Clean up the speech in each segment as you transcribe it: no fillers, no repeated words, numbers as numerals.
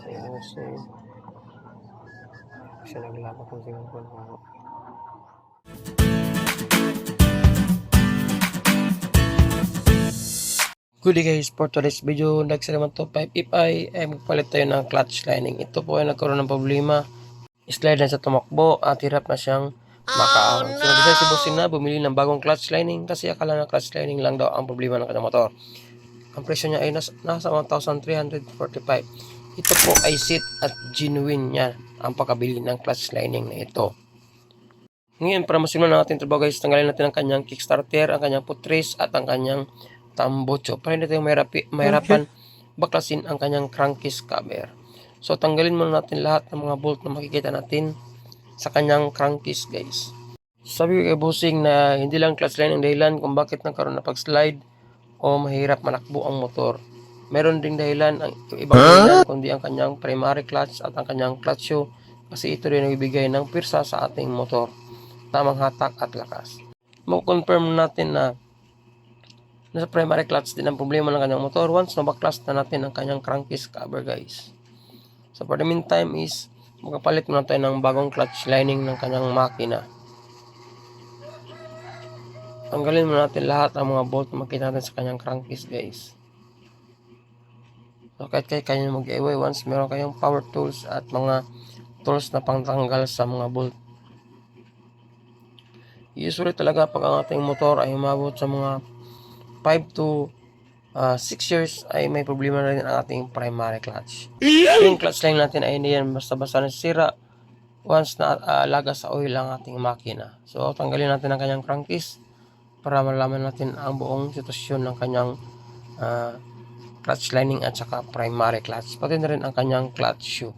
Ayusin. Kasi naglapat ng cellphone ko. Good day guys, for today's video, next naman to 5 if ay magpalit tayo ng clutch lining. Ito po ay nagkaroon ng problema. Slide na sa tumakbo at hirap na siyang makaahon. So nag-decide si Bossing na bumili ng bagong clutch lining kasi akala na clutch lining lang daw ang problema ng kanyang motor. Ang presyo niya ay nasa 1,345. Ito po ay seat at genuine niya ang pagkabili ng clutch lining na ito. Ngayon, para masimulan natin trabaho guys, tanggalin natin ang kanyang kickstarter, ang kanyang footrest at ang kanyang tambocho para hindi tayo mahirapan baklasin ang kanyang crankcase cover. So tanggalin muna natin lahat ng mga bolt na makikita natin sa kanyang crankcase guys. Sabi ko kay Bossing na hindi lang clutch line ang dahilan kung bakit nagkaroon na pag-slide o mahirap manakbo ang motor. Meron ding dahilan ang ibang dahilan kundi ang kanyang primary clutch at ang kanyang clutch shoe kasi ito rin nagbibigay ng pirsa sa ating motor. Tamang hatak at lakas. Mag-confirm natin na nasa primary clutch din ang problema ng kanyang motor once nabaklas na natin ang kanyang crankcase cover guys. So for the meantime is magpapalit muna tayo ng bagong clutch lining ng kanyang makina. Tanggalin muna natin lahat ng mga bolt na makita natin sa kanyang crankcase guys. So kahit kaya mag-DIY once meron kayong power tools at mga tools na pangtanggal sa mga bolt. Usually talaga pag ang ating motor ay umabot sa mga 5 to 6 years ay may problema na rin ang ating primary clutch. Yung clutch line natin ay hindi yan basta-basta nasira once na lagas sa oil ang ating makina. So tanggalin natin ang kanyang crankcase para malaman natin ang buong sitwasyon ng kanyang clutch lining at saka primary clutch. Pati na rin ang kanyang clutch shoe.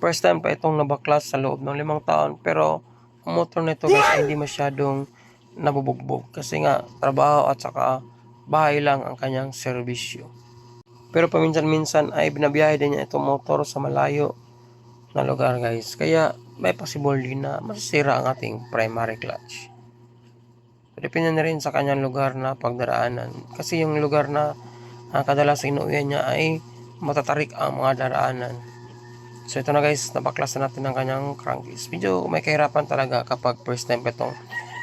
First time pa itong nabaklas sa loob ng 5 taon pero ang motor nito guys ay hindi masyadong nabubugbog kasi nga trabaho at saka bahay lang ang kanyang serbisyo. Pero paminsan-minsan ay binabiyahe din niya itong motor sa malayo na lugar guys. Kaya may possible din na masisira ang ating primary clutch. Depende na rin sa kanyang lugar na pagdaraanan. Kasi yung lugar na kadalas inuwian niya ay matatarik ang mga daraanan. So ito na guys, nabaklas na natin ang kanyang crankcase. Medyo may kahirapan talaga kapag first time itong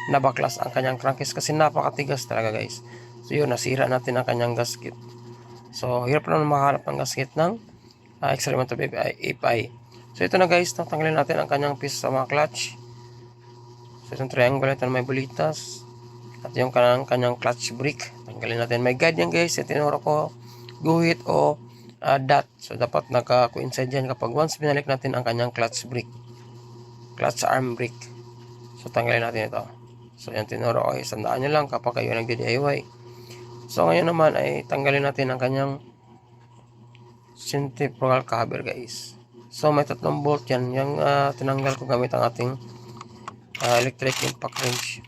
nabaklas ang kanyang crankcase kasi napakatigas talaga guys. So yun, nasira natin ang kanyang gasket. So hirap na makahanap ng gasket ng X-Elemental FI. So ito na guys, tanggalin natin ang kanyang piece sa mga clutch. So itong triangle ito na may bulitas. At yung kanyang clutch brick. Tanggalin natin. May guide yan guys. Tinuro ko guhit o dot. So dapat naka-coincide yan kapag once binalik natin ang kanyang clutch brick. Clutch arm brick. So tanggalin natin ito. So yan tinuro ko. Sandaan nyo lang kapag kayo nagdi-DIY. So ngayon naman ay tanggalin natin ang kanyang centrifugal cover guys. So may 3 bolt yan. Yung tinanggal ko gamit ang ating electric impact wrench.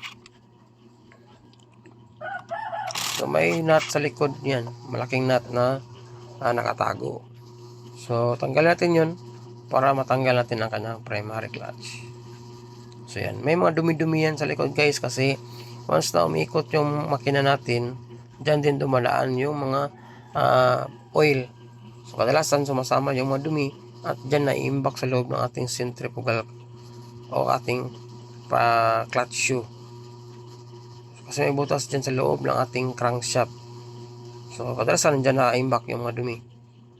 So may nut sa likod yan. Malaking nut na nakatago. So tanggal natin yun para matanggal natin ang kanyang primary clutch. So yan. May mga dumi-dumi yan sa likod guys kasi once na umiikot yung makina natin, dyan din dumadaan yung mga oil. So kadalasan sumasama yung mga dumi at dyan na-iimbak sa loob ng ating centrifugal o ating clutch shoe. Kasi may butas dyan sa loob ng ating crankshaft. So kadalasan dyan na-imbak yung mga dumi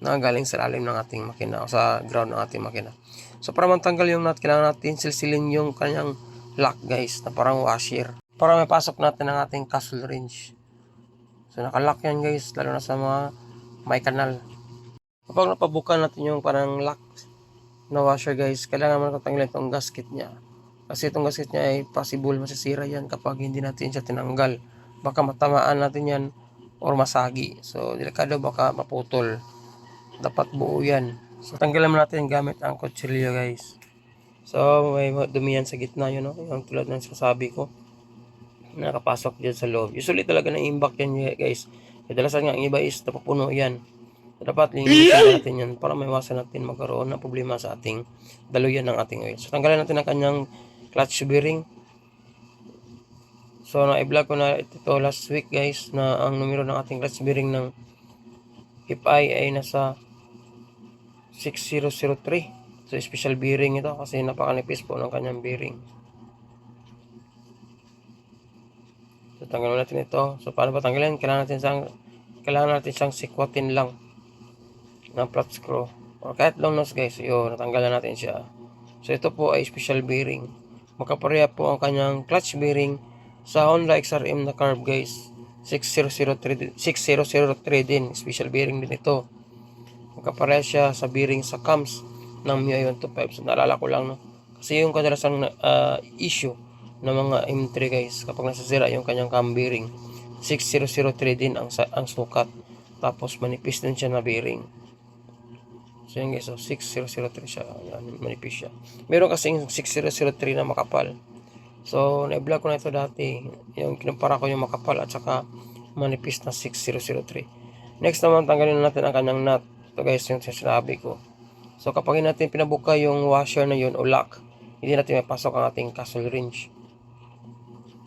na galing sa lalim ng ating makina o sa ground ng ating makina. So para matanggal yung nut, kailangan natin silsilin yung kanyang lock guys na parang washer para may pasok natin ang ating castle wrench. So nakalock yan guys, lalo na sa mga may kanal. Kapag napabukan natin yung parang lock na washer guys, kailangan naman tatanggalin itong gasket niya. Kasi itong gasket niya ay possible masisira yan kapag hindi natin siya tinanggal. Baka matamaan natin yan or masagi. So delikado, baka maputol. Dapat buo yan. So tanggalan natin gamit ang kutsilyo guys. So may dumi yan sa gitna yun, no? Yung tulad ng sasabi ko, nakapasok dyan sa loob. Usually talaga na-imbak yan guys. Kadalasan nga ang iba is napapuno yan. So, dapat linisin natin yan para maiwasan natin magkaroon ng problema sa ating daluyan ng ating oil. So tanggalan natin ang kanyang clutch bearing. So na-i-vlog ko na ito last week guys na ang numero ng ating clutch bearing ng FI ay nasa 6003. So special bearing ito kasi napakanipis po ng kanyang bearing. So tanggalin natin ito. So paano ba tanggalin? Kailangan natin siyang sikwatin lang ng flat screw or kahit long nose guys. Yun, natanggalan natin siya. So ito po ay special bearing. Magkapareha po ang kanyang clutch bearing sa Honda XRM na carb guys. 6003 din. Special bearing din ito. Magkapareha siya sa bearing sa cams ng MIUI 125. So naalala ko lang, no? Kasi yung kadalasang issue ng mga M3 guys, kapag nasasira yung kanyang cam bearing, 6003 din ang sukat. Tapos manipis din siya na bearing. So yun guys, so 6003 siya. Yan, manipis siya. Meron kasing 6003 na makapal. So na-vlog ko na ito dati. Yung kinumpara ko yung makapal at saka manipis na 6003. Next naman, tanggalin natin ang kanyang nut. Ito guys, yung sinasabi ko. So kapag natin pinabuka yung washer na yun o lock, hindi natin mapasok ang ating castle wrench.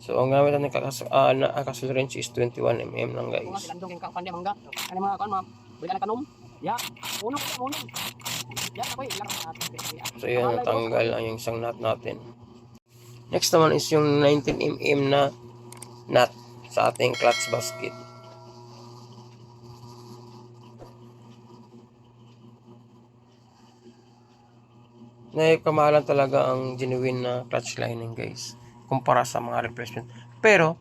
So ang gamit natin castle wrench is 21mm lang guys. So yun, natanggal ang yung isang nut natin. Next naman is yung 19mm na nut sa ating clutch basket. Kamahalan talaga ang genuine na clutch lining guys kumpara sa mga replacement. Pero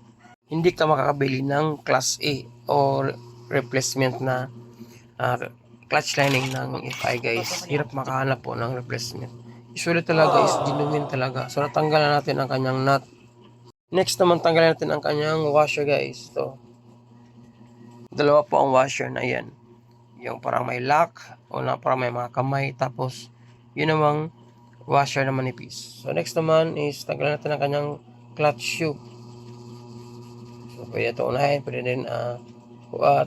hindi ka makakabili ng class A o replacement na clutch lining ng FI guys. Hirap makahanap po ng replacement. Usually talaga is genuine talaga. So natanggalan natin ang kanyang nut. Next naman, tanggalin natin ang kanyang washer guys. So dalawa po ang washer na yan. Yung parang may lock o na parang may mga kamay. Tapos yun namang washer na manipis. So next naman is tanggalin natin ang kanyang clutch shoe. So pwede ito unahin, pwede din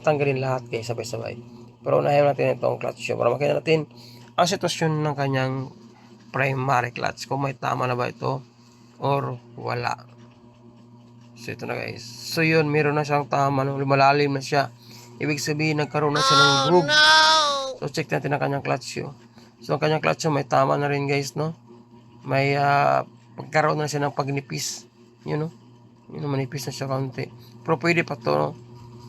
tanggalin lahat guys sabay-sabay. Pero unahin natin itong clutch shoe para makita natin ang sitwasyon ng kanyang primary clutch, kung may tama na ba ito or wala. So ito na guys. So yun, meron na siyang tama, lumalalim na siya. Ibig sabihin nagkaroon na siya ng groove. So check natin ang kanyang clutch shoe. So ang kanyang clutch may tama na rin guys, no? May pagkaroon na siya ng pagnipis. Yun, no? Yun, manipis na siya kaunti. Pero pwede pa to, no?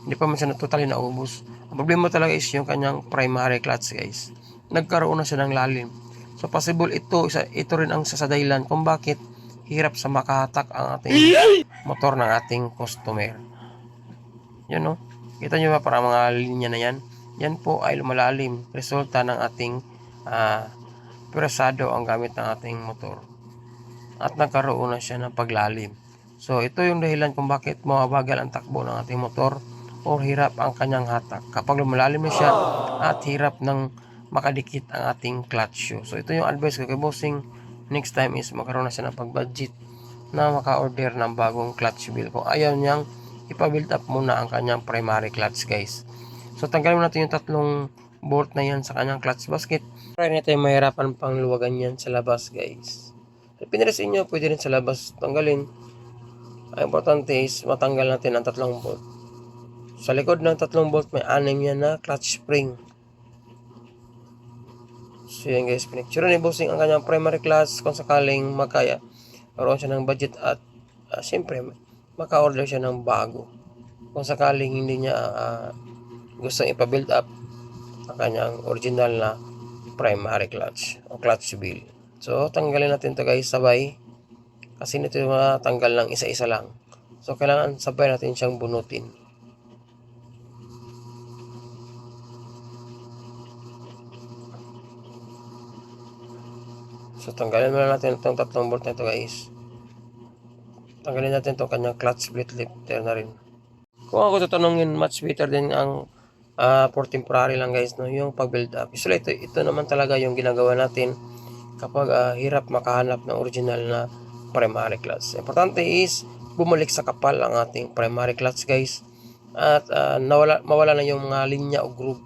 Hindi pa man siya totally naubos. Ang problema talaga is yung kanyang primary clutch guys. Nagkaroon na siya ng lalim. So possible ito rin ang sasadahilan kung bakit hirap sa makahatak ang ating motor ng ating customer. Yun, no? Kita nyo ba para mga linya na yan? Yan po ay lumalalim. Resulta ng ating presado ang gamit ng ating motor. At nagkaroon na siya ng paglalim. So ito yung dahilan kung bakit mababagal ang takbo ng ating motor o hirap ang kanyang hatak. Kapag lumalalim na siya at hirap ng makadikit ang ating clutch shoe. So ito yung advice ko kay bossing. Next time is magkaroon na siya ng pag-budget na maka-order ng bagong clutch wheel. Kung ayaw niyang ipa-build up muna ang kanyang primary clutch guys. So tanggalin natin yung tatlong bolt na yan sa kanyang clutch basket. Try natin mahirapan pang luwagan yan sa labas guys. Pinresin nyo, pwede rin sa labas tanggalin. Ang importante is matanggal natin ang tatlong bolt. Sa likod ng tatlong bolt may 6 yan na clutch spring. So yan guys, pinicture ni bossing ang kanyang primary clutch kung sakaling makaya. Karoon siya ng budget at siyempre maka-order siya ng bago. Kung sakaling hindi niya gustong ipa-build up ang kanyang original na primary clutch o clutch wheel. So tanggalin natin to guys sabay kasi nito matanggal lang isa-isa lang. So kailangan sabay natin siyang bunutin. So tanggalin muna natin itong tatlong bolt na ito guys. Tanggalin natin itong kanyang clutch plate lifter na rin. Kung ako tatanungin, much better din ang for temporary lang guys, no, yung pag-build up. Usually ito naman talaga yung ginagawa natin kapag hirap makahanap ng original na primary clutch. Importante is bumalik sa kapal ang ating primary clutch guys at mawala na yung mga linya o groove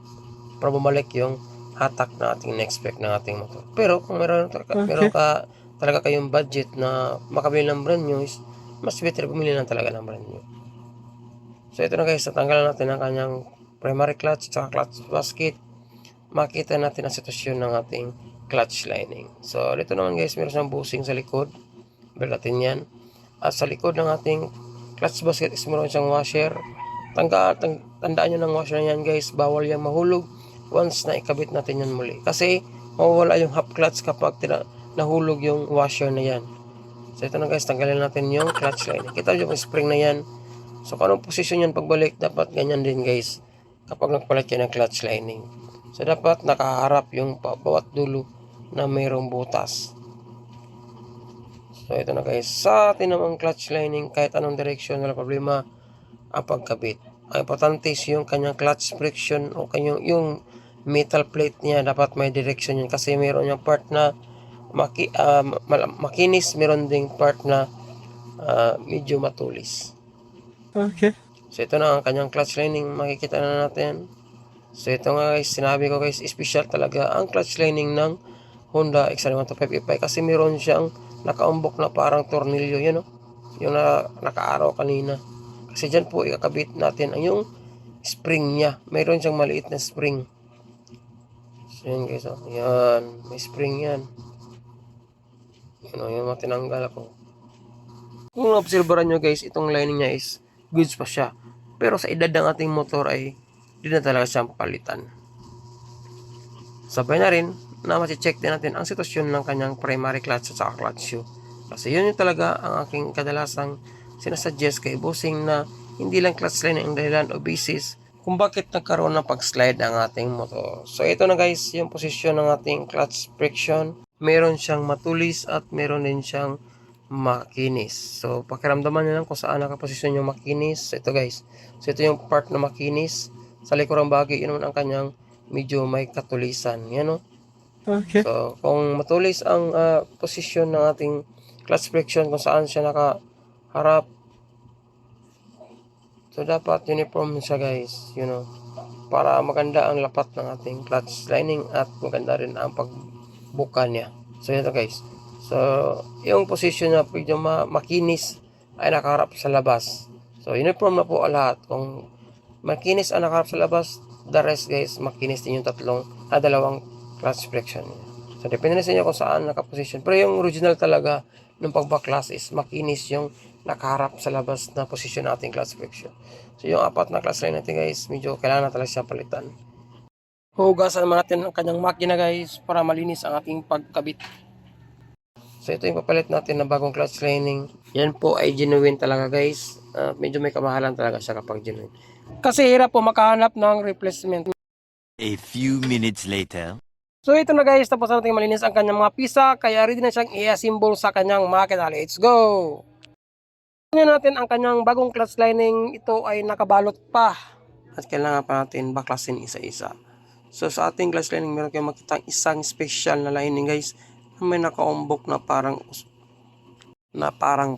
para bumalik yung hatak na ating na-expect ng ating motor. Pero kung meron ka talaga kayong budget na makabili ng brand new, is mas better bumili lang talaga ng brand new. So ito na guys, natanggalan natin ang kanyang primary clutch at clutch basket. makita natin ang sitwasyon ng ating clutch lining. So, dito naman guys, meron siyang bushing sa likod. Balik natin yan. At sa likod ng ating clutch basket is meron siyang washer. Tandaan nyo ng washer na yan guys, bawal yan mahulog once na ikabit natin yan muli. Kasi, mawawala yung half clutch kapag nahulog yung washer na yan. So, ito na guys, tanggalin natin yung clutch lining. Kita nyo yung spring na yan. So, kung anong posisyon yan pagbalik, dapat ganyan din guys. Kapag nagpalit yan ng clutch lining. So, dapat nakaharap yung bawat dulo na mayroong butas. So, ito na guys. Sa atin namang clutch lining, kahit anong direction, wala problema ang pagkabit. Ang importante is yung kanyang clutch friction o yung metal plate niya, dapat may direction yun. Kasi mayroon yung part na makinis, meron ding part na medyo matulis. Okay. So, ito na ang kanyang clutch lining. Makikita na natin. So, ito nga guys, sinabi ko guys, special talaga ang clutch lining ng Honda XR125 E5 kasi meron siyang nakaumbok na parang tornilyo, yan o. Yung nakaaraw kanina. Kasi dyan po ikakabit natin ang yung spring niya. Meron siyang maliit na spring. So, yan guys, o. Yan. May spring yan. Yan o, yung matinanggal ako. Kung observeran nyo guys, itong lining niya is goods pa siya. Pero sa edad ng ating motor ay di na talaga siyang palitan. Sabay na rin na mati-check din natin ang sitwasyon ng kanyang primary clutch at saka clutch shoe. Kasi yun yung talaga ang aking kadalasang sinasuggest kay bossing na hindi lang clutch line ang dahilan o basis kung bakit nagkaroon ng pag-slide ang ating motor. So ito na guys, yung posisyon ng ating clutch friction. Meron siyang matulis at meron din siyang makinis. So pakiramdaman nyo lang kung saan nakaposisyon yung makinis. So ito guys, so ito yung part na makinis. Sa likurang bahagi, yun naman ang kanyang medyo may katulisan. Yan o. Okay. So, kung matulis ang posisyon ng ating clutch friction, kung saan siya nakaharap, so dapat uniform siya guys, para maganda ang lapat ng ating clutch lining at maganda rin ang pagbuka niya. So, ito guys. So, yung posisyon na medyo makinis ay nakaharap sa labas. So, uniform na po lahat. Kung makinis ang nakaharap sa labas, the rest guys, makinis din yung dalawang clutch friction. So, depende na sa inyo kung saan nakaposisyon. Pero yung original talaga ng pagbaklas is makinis yung nakaharap sa labas na posisyon ng ating clutch friction. So, yung apat na clutch line natin guys, medyo kailangan na talaga siya palitan. Hugasan naman natin ang kanyang makina guys para malinis ang ating pagkabit. So, ito yung papalit natin na bagong clutch lining. Yan po ay genuine talaga guys. Medyo may kamahalan talaga siya kapag genuine. Kasi hirap po makahanap ng replacement. A few minutes later. So ito na guys, tapos natin malinis ang kanyang mga pisa, kaya ready na siyang i-assemble sa kanyang makina. Let's go! Tingnan natin ang kanyang bagong clutch lining, ito ay nakabalot pa. At kailangan pa natin baklasin isa-isa. So sa ating clutch lining, meron kayong makita isang special na lining guys, na may nakaumbok na parang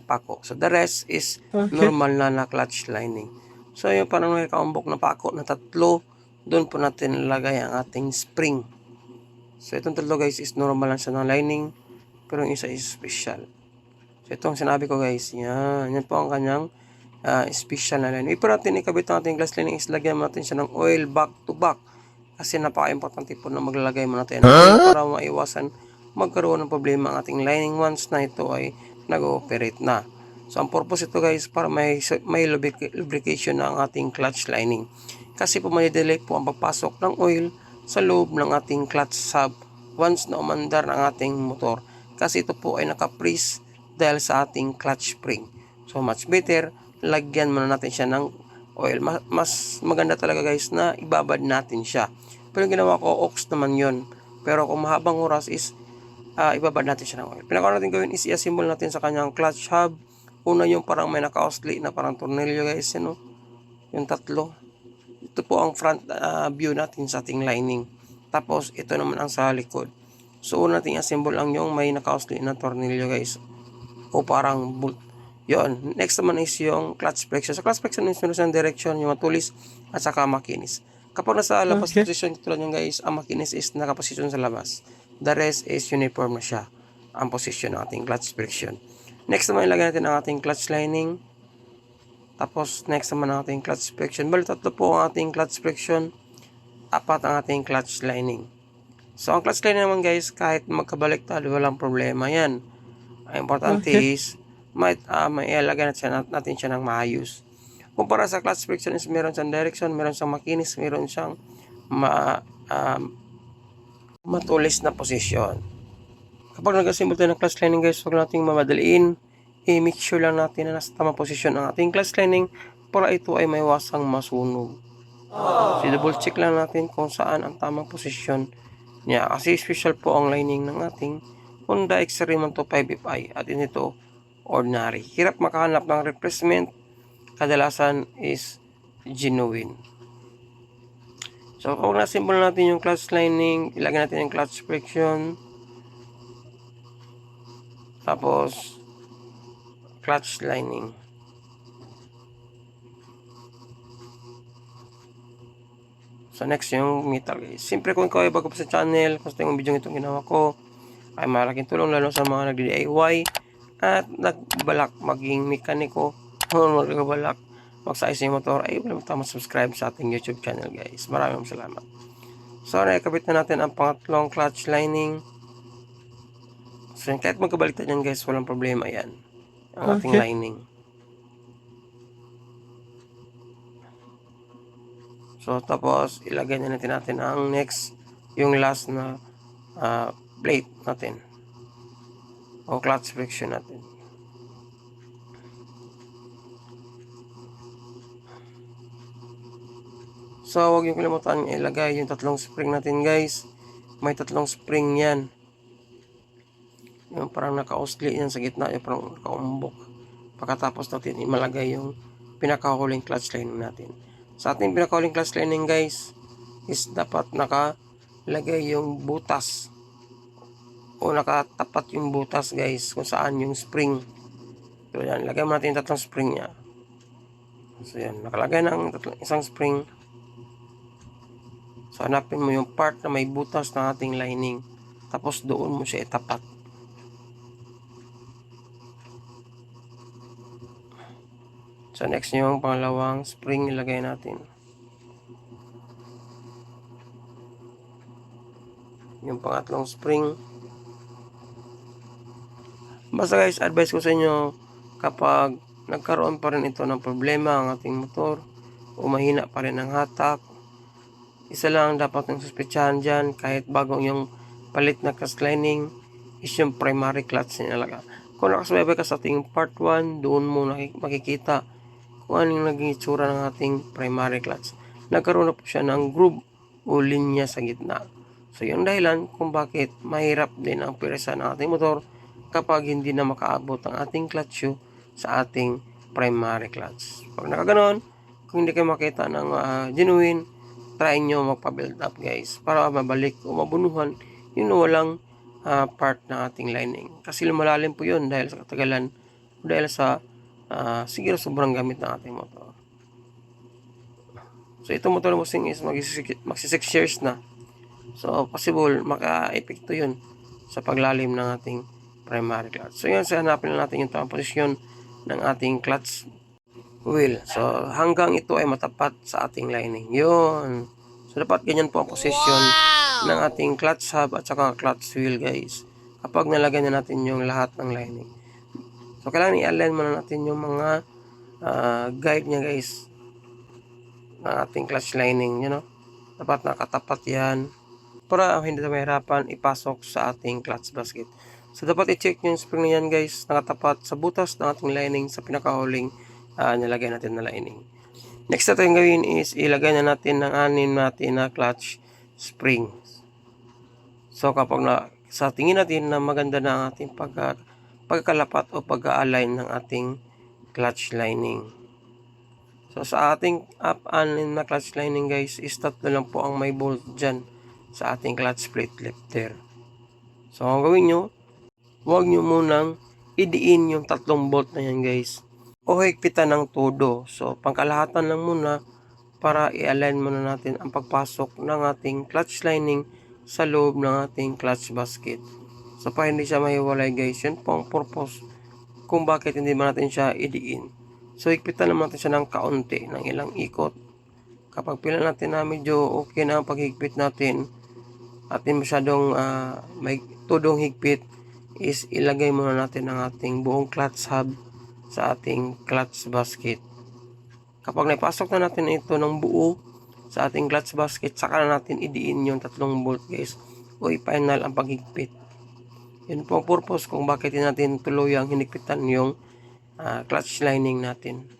pako. So the rest is normal na clutch lining. So yung parang may kaumbok na pako na tatlo, doon po natin nilagay ang ating spring. So itong tatlo guys is normal lang siya ng lining, pero yung isa is special. So itong sinabi ko guys, yan po ang kanyang special na lining. Ipon natin ikabit ang ating glass lining is lagyan natin siya ng oil back to back. Kasi napaka-importante po na maglalagay mo natin ng oil para maiwasan magkaroon ng problema ang ating lining once na ito ay nag-ooperate na. So, ang purpose ito guys, para may lubrication na ang ating clutch lining. Kasi po may delay po ang pagpasok ng oil sa loob ng ating clutch sub once na umandar ang ating motor. Kasi ito po ay naka-freeze dahil sa ating clutch spring. So, much better, lagyan muna natin siya ng oil. Mas maganda talaga guys na ibabad natin siya. Pero yung ginawa ko, ox naman yun. Pero kung mahabang oras is ibabad natin siya ng oil. Pinaka natin gawin is i-assemble natin sa kanyang clutch hub. Una yung parang may naka-oscillate na parang tornilyo guys, yung tatlo. Ito po ang front view natin sa ating lining. Tapos ito naman ang sa likod. So una natin i-assemble ang yung may naka-oscillate na tornilyo guys, o parang bolt. Yon. Next naman is yung clutch friction. Sa clutch friction is meron siyang direction, yung matulis at saka makinis. Kapag nasa labas position, tulad yung guys, ang makinis is nakaposisyon sa labas. The rest is uniform na siya ang position ng ating clutch friction. Next naman ilagay natin ang ating clutch lining. Tapos next naman ang ating clutch friction. Bali tatlo po ang ating clutch friction. apat ang ating clutch lining. So ang clutch lining naman guys, kahit magkabaliktad, walang problema yan. Ang importante Okay. is maialagay natin siya ng maayos. Kumpara sa clutch friction is meron siyang direction, meron siyang makinis, meron siyang matulis na posisyon. Kapag nag-assemble tayo ng clutch lining guys, huwag nating mamadaliin. I-make sure lang natin na nasa tamang posisyon ang ating clutch lining para ito ay maiwasang masunog. So double check lang natin kung saan ang tamang posisyon niya. Kasi special po ang lining ng ating Honda X-Ray 125Fi at ito ordinary. Hirap makahanap ng replacement, kadalasan is genuine. So kapag na-assemble natin yung clutch lining, ilagay natin yung clutch friction, tapos clutch lining. So next yung metal guys. Siyempre kung ikaw ay bago pa sa channel, kung yung video itong ginawa ko, ay malaking tulong lalo sa mga nag-DIY at nagbalak maging mekaniko o nagbalak magsayos yung motor, ay wala tama subscribe sa ating YouTube channel guys. Maraming salamat. So nakikabit na natin ang pangatlong clutch lining. So kahit magkabaliktad yan guys, walang problema yan. Ang ating Okay. lining. So tapos ilagay na natin ang next, yung last na plate natin o clutch friction natin. So huwag yung kalimutan ilagay yung tatlong spring natin guys. May tatlong spring yan. Yung parang naka-oscillate yan sa gitna, yung parang nakaumbok. Pagkatapos natin imalagay yung pinakahuling clutch lining natin. Sa ating pinakahuling clutch lining guys, is dapat nakalagay yung butas o nakatapat yung butas guys kung saan yung spring. So yan, lagay mo natin yung tatlong spring niya. So yan, nakalagay ng isang spring. So hanapin mo yung part na may butas ng ating lining, tapos doon mo siya itapat. So next yung pangalawang spring ilagay natin. Yung pangatlong spring. Basta guys, advice ko sa inyo, kapag nagkaroon pa rin ito ng problema ang ating motor o mahina pa rin ang hatak, isa lang dapat ng suspetsahan dyan, kahit bagong yung palit na clutch lining, is yung primary clutch nila. Kung nakasubaybay ka sa ating part 1, doon mo makikita kung anong naging itsura ng ating primary clutch. Nagkaroon na po siya ng groove o linya sa gitna. So yung dahilan kung bakit mahirap din ang piresa ng ating motor kapag hindi na makaabot ang ating clutch shoe sa ating primary clutch. Pag nakaganon, kung hindi kayo makita ng genuine, try nyo magpa-build up guys para mabalik o mabunuhan yung walang part ng ating lining. Kasi lumalalim po yun dahil sa katagalan o dahil sa siguro sobrang gamit ng ating motor. So itong motor mo is magsi 6 years na. So possible maka-epekto yun sa paglalim ng ating primary clutch. So yan, sa hanapin natin yung tamang posisyon ng ating clutch wheel. So hanggang ito ay matapat sa ating lining. Yun. So dapat ganyan po ang posisyon ng ating clutch hub at saka clutch wheel guys. Kapag nalagyan na natin yung lahat ng lining. So kailangan i-align muna natin yung mga guide niya guys ng ating clutch lining, you know. Dapat nakatapat yan para hindi na mahirapan ipasok sa ating clutch basket. So dapat i-check yung spring na yan guys, nakatapat sa butas ng ating lining sa pinakahuling nilagay natin na lining. Next natin gawin is ilagay na natin ng anim natin na clutch spring. So kapag sa tingin natin na maganda na ang ating pagkakalapat o pag-align ng ating clutch lining. So sa ating up-anim na clutch lining guys, is tatlo lang po ang may bolt dyan sa ating clutch plate lifter. So ang gawin nyo, huwag nyo munang idiin yung tatlong bolt na yan guys, o higpitan ng todo. So pangkalahatan lang muna para i-align muna natin ang pagpasok ng ating clutch lining sa loob ng ating clutch basket. So para hindi siya mahiwalay guys, yun po ang purpose kung bakit hindi ba natin siya idiin. So higpitan naman natin siya ng kaunti, ng ilang ikot, kapag pila natin na medyo okay na ang paghigpit natin at hindi masyadong may tudong higpit, is ilagay muna natin ang ating buong clutch hub sa ating clutch basket. Kapag naipasok na natin ito ng buo sa ating clutch basket, saka na natin idiin yung 3 bolt guys, o i-final ang paghigpit. Yun po ang purpose kung bakit natin tuluyang hinigpitan yung clutch lining natin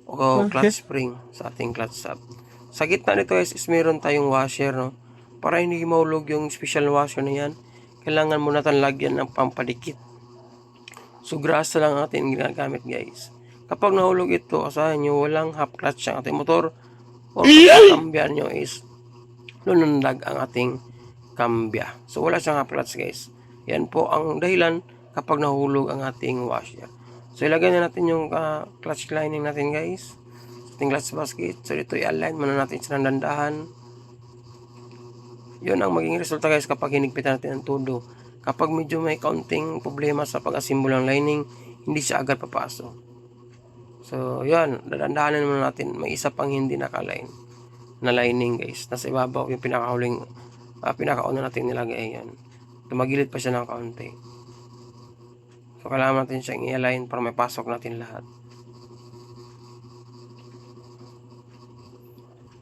o clutch spring sa ating clutch hub. Sa gitna nito guys is meron tayong washer, no? Para hindi mahulog yung special washer na yan, kailangan muna natin lagyan ng pampadikit. So grasa lang atin ginagamit guys. Kapag nahulog ito, asahan nyo walang half clutch ang ating motor, o kambya nyo is lunundag ang ating kambya. So wala siyang half clutch guys. Yan po ang dahilan kapag nahulog ang ating washer. So ilagay na natin yung clutch lining natin guys sa ating clutch basket. So dito i-align muna natin sa dandahan. Yun ang maging resulta guys kapag hinigpitan natin ang todo. Kapag medyo may kaunting problema sa pag-assemble ng lining, hindi siya agad papasok. So yun, dadandahanan muna natin. May isa pang hindi naka-line na lining guys. Nasa ibabaw yung pinakahuling pinakauna natin nilagay. Yan. Tumagilid pa siya ng kaunti. So kailangan natin siyang i-align para may pasok natin lahat.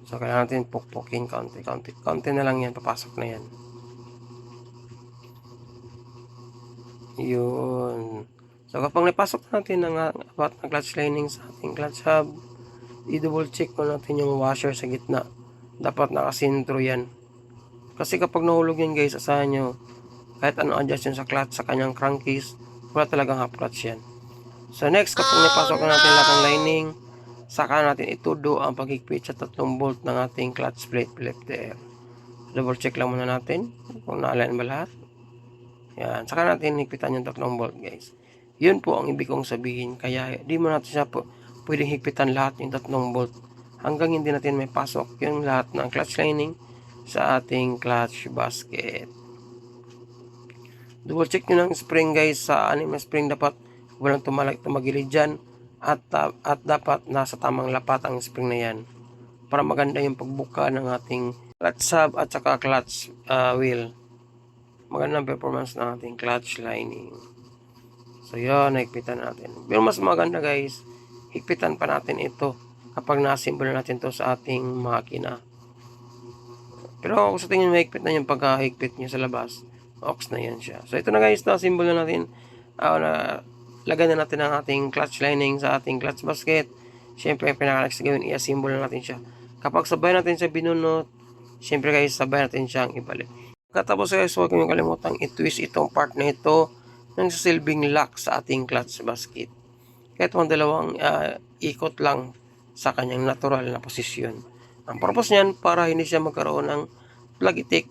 So kailangan natin pukpukin kaunti na lang yan, papasok na yan. Yun. So kapag napasok natin ang apat na clutch lining sa ating clutch hub, i-double check ko natin yung washer sa gitna. Dapat nakasintro yan. Kasi kapag nahulog yan guys, asahan nyo, kahit ano adjust yun sa clutch, sa kanyang crankcase, wala talagang half clutch yan. So next, kapag napasok na natin lahat ng lining, saka natin itudo ang paghigpit sa 3 bolt ng ating clutch plate lifter. Double check lang muna natin kung na-align ba lahat. Yan, saka natin higpitan yung 3 bolt guys. Yun po ang ibig kong sabihin. Kaya di mo natin siya po pwedeng higpitan lahat yung 3 bolt hanggang hindi natin may pasok yung lahat ng clutch lining sa ating clutch basket. Double check nyo ng spring guys. Sa anim na spring dapat walang tumagilid dyan. At dapat nasa tamang lapat ang spring na yan para maganda yung pagbuka ng ating clutch hub at saka clutch wheel. Magandang performance ng ating clutch lining. So yun, higpitan natin. Pero mas maganda guys, higpitan pa natin ito kapag na-assemble natin to sa ating makina. Pero kung sa tingin mahigpit na yung pagkahigpit nyo sa labas, ox na yan siya. So ito na guys, na-assemble na natin. Lagyan na natin ang ating clutch lining sa ating clutch basket. Siyempre, pinaka-next gawin, i-assemble na natin siya. Kapag sabay natin siya binunot, siyempre guys, sabay natin siyang ibalik. Katapos guys, huwag nyo kalimutang i-twist itong part na ito ng silbing lock sa ating clutch basket. Kahit mga dalawang ikot lang sa kanyang natural na posisyon. Ang purpose niyan, para hindi siya magkaroon ng plug itik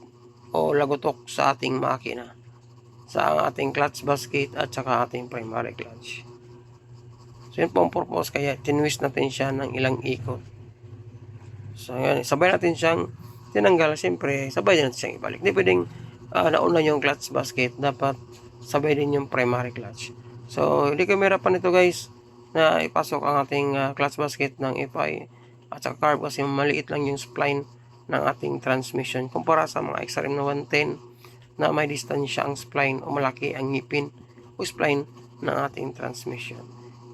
o lagotok sa ating makina, sa ating clutch basket at saka ating primary clutch. So yun po ang purpose, kaya tinwist natin siya ng ilang ikot. So yun, sabay natin siyang tinanggal. Siyempre sabay din natin siyang ibalik. Hindi pwedeng nauna yung clutch basket, dapat sabay din yung primary clutch. So hindi kayo mahirapan nito guys na ipasok ang ating clutch basket ng FI at saka carb, kasi maliit lang yung spline ng ating transmission kumpara sa mga XRM na 110 na may distansya ang spline o malaki ang ngipin o spline ng ating transmission.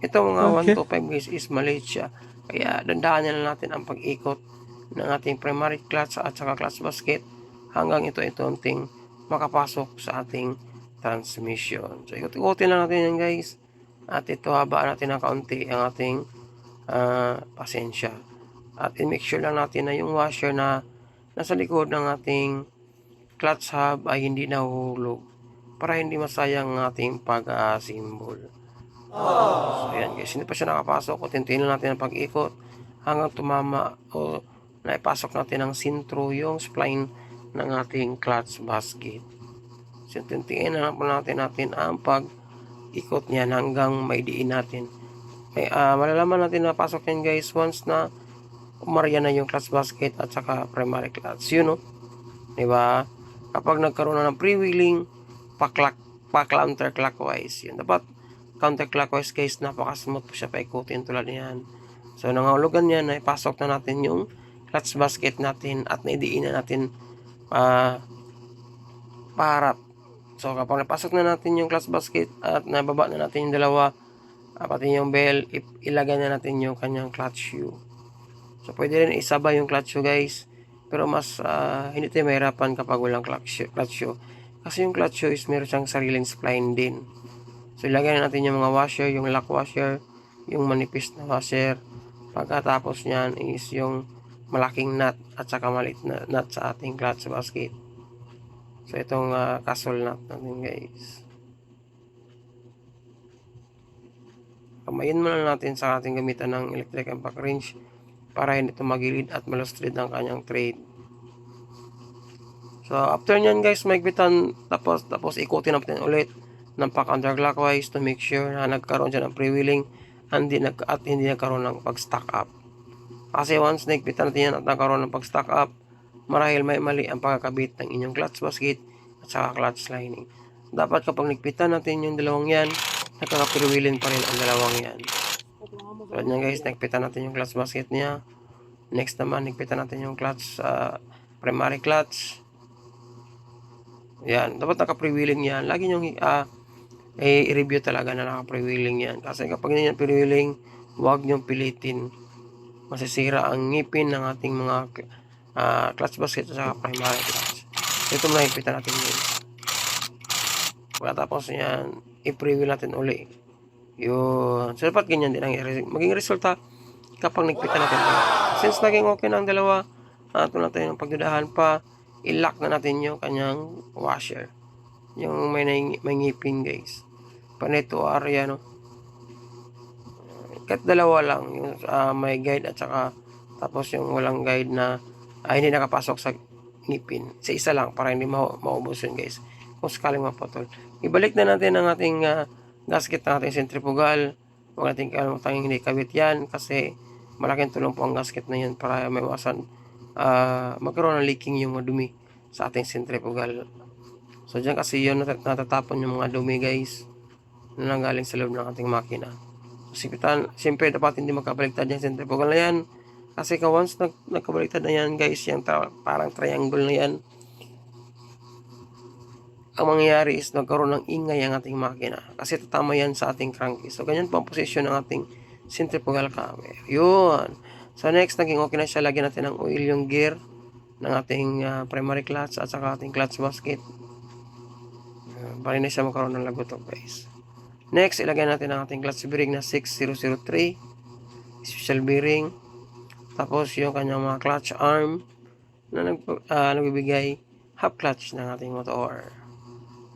Ito mga 125 guys is maliit siya. Kaya dandahan na natin ang pag-ikot ng ating primary clutch at saka clutch basket hanggang ito ating makapasok sa ating transmission. So ikot-ikotin lang natin yan guys. At ito habaan natin ng kaunti ang ating pasensya. At i-make sure lang natin na yung washer na nasa likod ng ating clutch hub ay hindi nahuhulog para hindi masayang ang ating pag-assemble. So ayan guys, hindi pa siya nakapasok. Tintin natin ang pag-ikot hanggang tumama o naipasok natin ang sintro yung spline ng ating clutch basket. So tintiin na po natin ang pag-ikot niyan hanggang may diin natin. Malalaman natin na pasok yan guys once na umarya na yung clutch basket at saka primary clutch. Yun, no? Diba? Kapag nagkaroon na ng freewheeling, pa-counterclockwise. Yun. Dapat counterclockwise guys, napaka-smooth po siya paikutin tulad niyan. So, nangahulugan niyan na ipasok na natin yung clutch basket natin at naidiin na natin paharap. So kapag napasok na natin yung clutch basket at nababa na natin yung dalawa, pati yung bell, ilagay na natin yung kanyang clutch shoe. So pwede rin isabay yung clutch shoe guys, pero mas hindi tayo mahirapan kapag walang clutch shoe. Kasi yung clutch shoe is meron siyang sariling spline din. So ilagay na natin yung mga washer, yung lock washer, yung manipis na washer. Pagkatapos nyan is yung malaking nut at saka maliit na nut sa ating clutch basket. So itong castle nut natin guys. Kamayin muna natin sa ating gamitan ng electric impact wrench para hindi ito magilid at malustrid ang kanyang thread. So after nyan guys, maigpitan tapos ikutin natin ulit ng counterclockwise to make sure na nagkaroon siya ng freewheeling at hindi nagkaroon ng pag-stack up. Kasi once naigpitan natin yan at nagkaroon ng pag-stack up, marahil may mali ang pagkakabit ng inyong clutch basket at saka clutch lining. Dapat kapag nagpitan natin yung dalawang yan, nagkaka-freewheeling pa rin ang dalawang yan. So yan guys, nagpitan natin yung clutch basket niya. Next naman, nagpitan natin yung clutch, primary clutch. Yan, dapat naka-freewheeling yan. Lagi nyo i-review talaga na naka-freewheeling yan. Kasi kapag hindi yan freewheeling, huwag nyo pilitin. Masisira ang ngipin ng ating mga clutch basket at saka primary clutch. Ito muna ipitan natin yun. Pagkatapos yan, i-preview natin uli. Yun. So dapat ganyan din ang maging resulta kapag nagpitan natin ito. Since naging okay na ang dalawa, ito na tayo ng pagdudahan pa, i-lock na natin yung kanyang washer. Yung may ngipin guys. Panito area no. Kahit dalawa lang. Yung may guide at saka tapos yung walang guide na hindi nakapasok sa ngipin. Sa isa lang para hindi maubos yun guys. Kung sakaling maputol. Ibalik na natin ang ating gasket ng ating centrifugal. Huwag natin kalimutan hindi kabit yan kasi malaking tulong po ang gasket na yan para maiwasan magkaroon ng leaking yung mga dumi sa ating centrifugal. So dyan kasi yun natatapon yung mga dumi guys na nanggaling sa loob ng ating makina. So siyempre dapat hindi magkabaliktad yung centrifugal na yan kasi once nagkabaliktad na yan guys, yung parang triangle na yan, ang mangyayari is nagkaroon ng ingay ang ating makina kasi tatama yan sa ating crankcase. So ganyan po ang posisyon ng ating centrifugal camber. Yun. So next, naging okay na siya. Lagyan natin ng oil yung gear ng ating primary clutch at saka ating clutch basket. Para na siya magkaroon ng lagotok guys. Next, ilagay natin ang ating clutch bearing na 6003 special bearing. Tapos yung kanyang mga clutch arm na nagbibigay half clutch ng ating motor.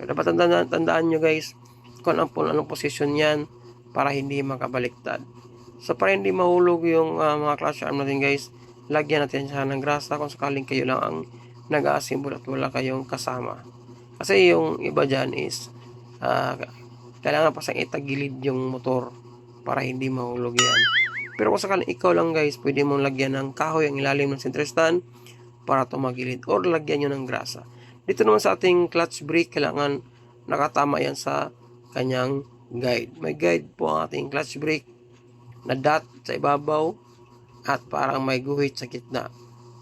Pero dapat tandaan nyo guys kung anong posisyon yan para hindi makabaliktad. So para hindi mahulog yung mga clutch arm natin guys, lagyan natin siya ng grasa kung sakaling kayo lang ang nag-assemble at wala kayong kasama. Kasi yung iba dyan is kailangan pa sang itagilid yung motor para hindi mahulog yan. Pero kung sakaling ikaw lang guys, pwede mong lagyan ng kahoy ang ilalim ng center stand para tumagilid or lagyan nyo ng grasa. Dito naman sa ating clutch brake, kailangan nakatama yan sa kanyang guide. May guide po ang ating clutch brake na dot sa ibabaw at parang may guhit sa gitna.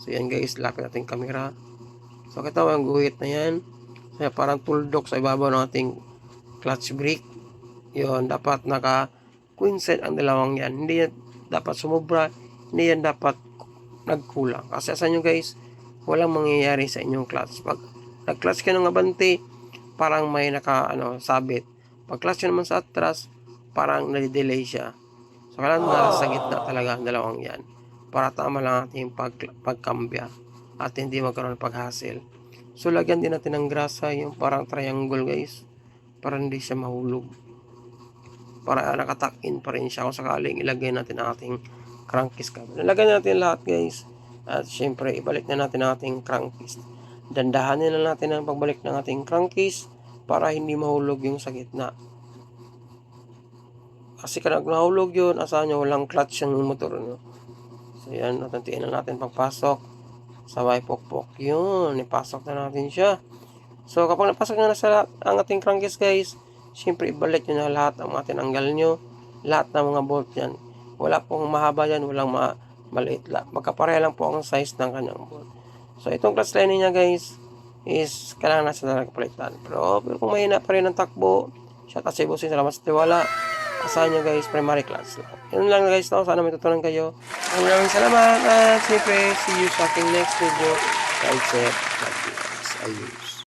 So yan guys, lapit natin camera. So kita mo ang guhit na yan. So, parang tuldok sa ibabaw ng ating clutch brake. Yun, dapat naka-coincide ang dalawang yan. Hindi yan dapat sumobra, hindi yan dapat nagkulang. Kasi asan nyo guys, walang mangyayari sa inyong clutch. Pag nag-clutch ka ng abante, parang may sabit. Pag clutch ka naman sa atras, parang nadidelay siya. So kailangan nasa gitna talaga ang dalawang yan para tama lang ating pagkambya at hindi magkaroon ng pag-hassle. So lagyan din natin ng grasa, yung parang triangle guys, para hindi siya mahulog. Para nakatuck-in pa rin siya kung sakaling ilagay natin ang ating crankcase cover. Nalagyan natin lahat guys. At syempre, ibalik na natin ang ating crankcase. Dandahanin na natin ang pagbalik ng ating crankcase para hindi mahulog yung sa gitna. Kasi kung nahulog yun, asahan nyo walang clutch yung motor. No? So yan, natantiin na natin pagpasok. Sabay pokpok. Yun, ipasok na natin siya. So kapag napasok na sa ang ating crankcase guys, syempre ibalik nyo na lahat ang mga tinanggal nyo. Lahat ng mga bolt yan. Wala pong mahaba yan, walang maliit lang. Magkapareha lang po ang size ng kanyang bolt. So, itong clutch lining niya guys, is kailangan nasa talaga palitan. Pero kung mahina pa rin ang takbo, shout out sa ibusin, salamat sa tiwala. Asahan nyo guys, primary clutch lang. Yun lang guys, no? Sana may tutunan kayo. Maraming salamat at siyempre, see you sa aking next video. Guys, ayos.